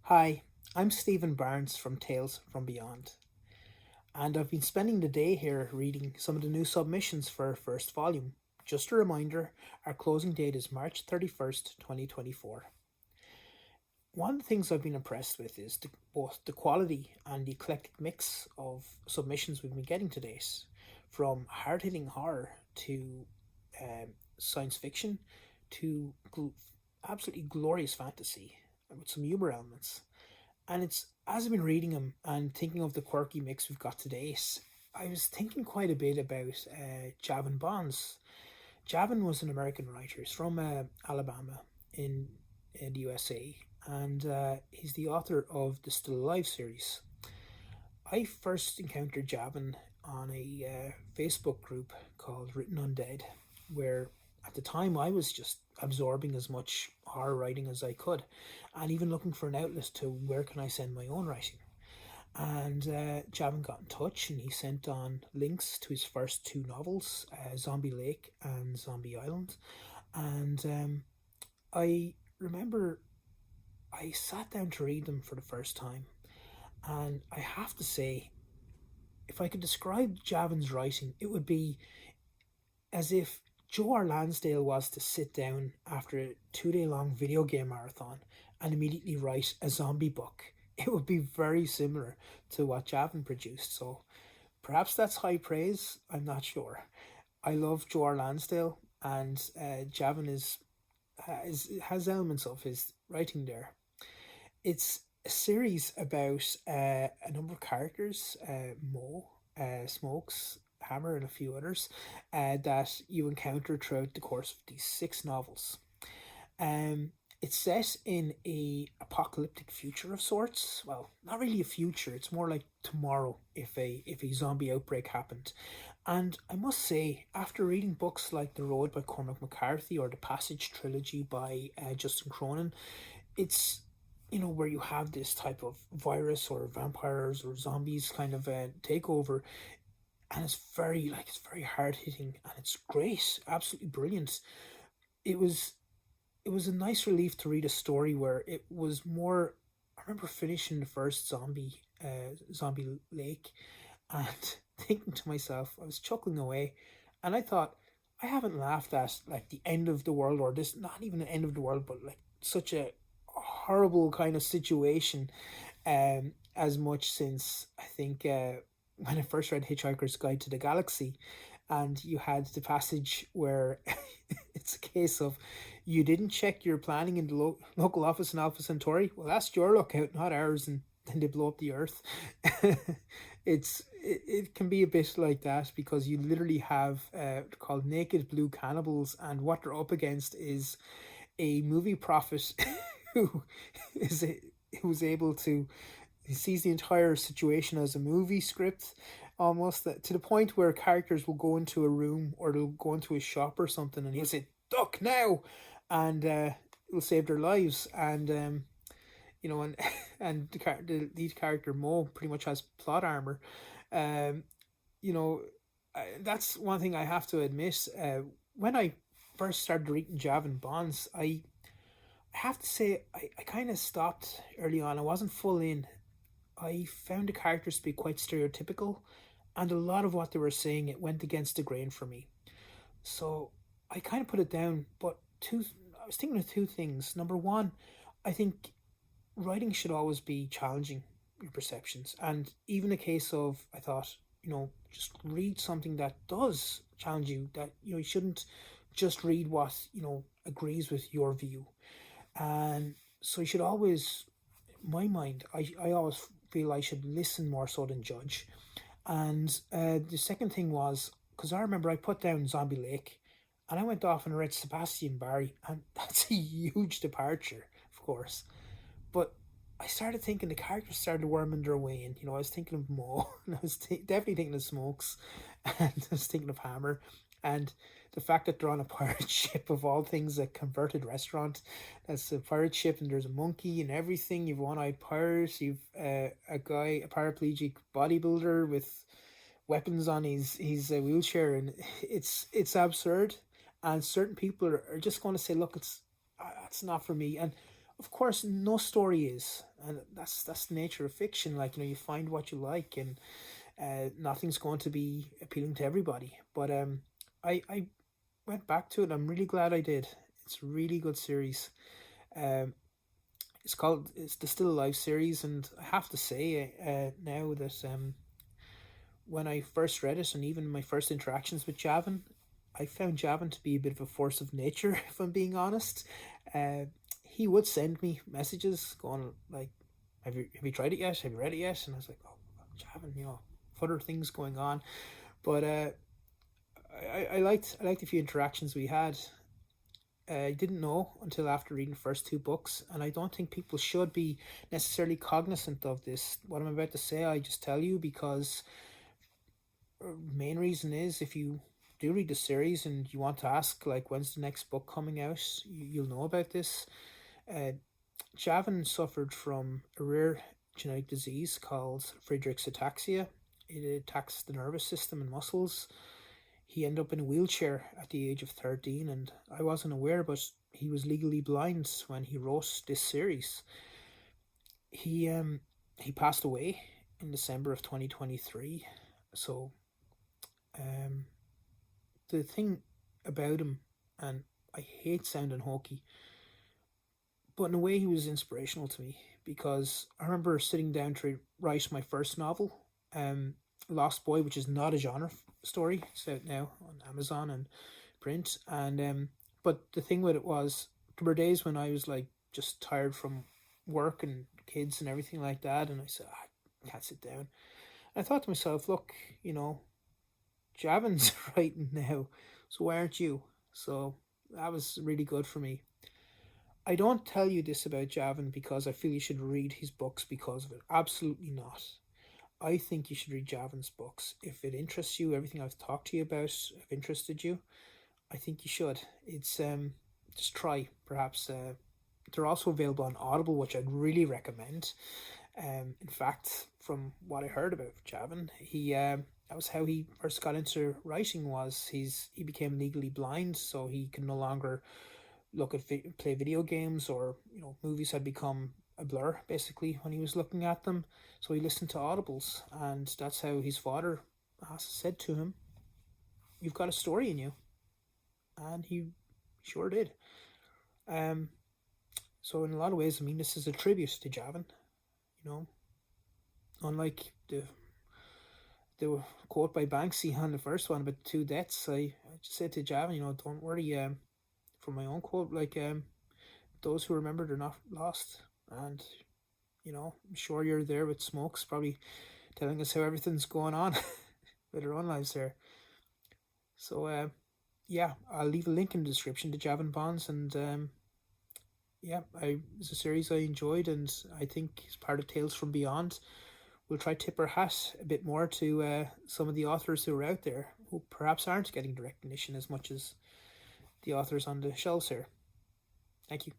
Hi, I'm Stephen Barnes from Tales from Beyond, and I've been spending the day here reading some of the new submissions for our first volume. Just a reminder, our closing date is March 31st, 2024. One of the things I've been impressed with is both the quality and the eclectic mix of submissions we've been getting to date, from hard hitting horror to science fiction to absolutely glorious fantasy with some humor elements. And it's as I've been reading them and thinking of the quirky mix we've got today, I was thinking quite a bit about Javan Bonds. Javan was an American writer. He's from Alabama in the USA, and he's the author of the Still Alive series. I first encountered Javan on a Facebook group called Written Undead, where at the time I was just absorbing as much horror writing as I could, and even looking for an outlet to where can I send my own writing. And Javan got in touch, and he sent on links to his first two novels, Zombie Lake and Zombie Island. And I remember I sat down to read them for the first time, and I have to say, if I could describe Javan's writing, it would be as if Joe R. Lansdale was to sit down after a 2 day long video game marathon and immediately write a zombie book. It would be very similar to what Javan produced. So perhaps that's high praise. I'm not sure. I love Joe R. Lansdale, and Javan has elements of his writing there. It's a series about a number of characters, Mo, Smokes, Hammer, and a few others that you encounter throughout the course of these six novels. It's set in a apocalyptic future of sorts. Well, not really a future. It's more like tomorrow if a zombie outbreak happened. And I must say, after reading books like The Road by Cormac McCarthy or the Passage trilogy by Justin Cronin, it's where you have this type of virus or vampires or zombies kind of takeover, and it's very hard hitting and it's great, absolutely brilliant. It was it was a nice relief to read a story where it was more. I remember finishing the first zombie lake, and thinking to myself, I was chuckling away, and I thought, I haven't laughed at like the end of the world, or this, not even the end of the world, but like such a horrible kind of situation, as much since I think when I first read Hitchhiker's Guide to the Galaxy, and you had the passage where it's a case of you didn't check your planning in the local office in Alpha Centauri. Well, that's your lookout, not ours, and then they blow up the Earth. It can be a bit like that because you literally have called naked blue cannibals, and what they're up against is a movie prophet who is who's able to, he sees the entire situation as a movie script, almost to the point where characters will go into a room or they'll go into a shop or something, and he'll say "duck now," and it'll save their lives. And and the lead character Mo pretty much has plot armor. Um, you know, that's one thing I have to admit. When I first started reading Javan Bonds, I have to say I kind of stopped early on. I wasn't full in. I found the characters to be quite stereotypical, and a lot of what they were saying, it went against the grain for me. So I kind of put it down. But I was thinking of two things. Number one, I think writing should always be challenging your perceptions, and even a case of, I thought, just read something that does challenge you. That you shouldn't just read what agrees with your view, and so you should always, in my mind, I always feel I should listen more so than judge. And the second thing was, because I remember I put down Zombie Lake, and I went off and read Sebastian Barry, and that's a huge departure, of course. But I started thinking the characters started worming their way in. I was thinking of Mo, and I was definitely thinking of Smokes, and I was thinking of Hammer, and the fact that they're on a pirate ship, of all things, a converted restaurant. That's a pirate ship, and there's a monkey and everything. You've one-eyed pirate. You've a guy, a paraplegic bodybuilder with weapons on his wheelchair, and it's absurd. And certain people are just going to say, "Look, it's not for me." And Of course, no story is, and that's the nature of fiction. Like, you find what you like, and nothing's going to be appealing to everybody. But I went back to it. I'm really glad I did. It's a really good series. Um, it's the Still Alive series, and I have to say now that when I first read it, and even my first interactions with Javan, I found Javan to be a bit of a force of nature. If I'm being honest, uh, he would send me messages going like, "Have you tried it yet? Have you read it yet?" And I was like, "Oh, Javan, other things going on." But I liked a few interactions we had. I didn't know until after reading the first two books, and I don't think people should be necessarily cognizant of this. What I'm about to say, I just tell you because main reason is if you do read the series and you want to ask like when's the next book coming out, you'll know about this. Uh, Javan suffered from a rare genetic disease called Friedreich's ataxia. It attacks the nervous system and muscles. He ended up in a wheelchair at the age of 13, and I wasn't aware, but he was legally blind when he wrote this series. He passed away in December of 2023. So um the thing about him, and I hate sounding hokey, but in a way he was inspirational to me because I remember sitting down to write my first novel, um, Lost Boy, which is not a genre story. It's out now on Amazon and print, and but the thing with it was there were days when I was like just tired from work and kids and everything like that, and I said, I can't sit down. And I thought to myself, look, Javan's writing now, so why aren't you? So that was really good for me. I don't tell you this about Javan because I feel you should read his books because of it. Absolutely not. I think you should read Javan's books. If it interests you, everything I've talked to you about have interested you, I think you should. It's just try, perhaps. They're also available on Audible, which I'd really recommend. In fact, from what I heard about Javan, he that was how he first got into writing. He became legally blind, so he can no longer play video games, or movies had become a blur basically when he was looking at them. So he listened to audibles, and that's how his father said to him, "You've got a story in you," and he sure did. Um, so in a lot of ways, I mean, this is a tribute to Javan. You know, unlike the quote by Banksy on the first one about the two deaths, I just said to Javan, don't worry. For my own quote, like those who remember they're not lost, and I'm sure you're there with Smokes, probably telling us how everything's going on with their own lives there. So yeah, I'll leave a link in the description to Javan Bonds, and yeah, it's a series I enjoyed, and I think it's part of Tales from Beyond. We'll try tip our hat a bit more to some of the authors who are out there who perhaps aren't getting the recognition as much as the authors on the shelves here. Thank you.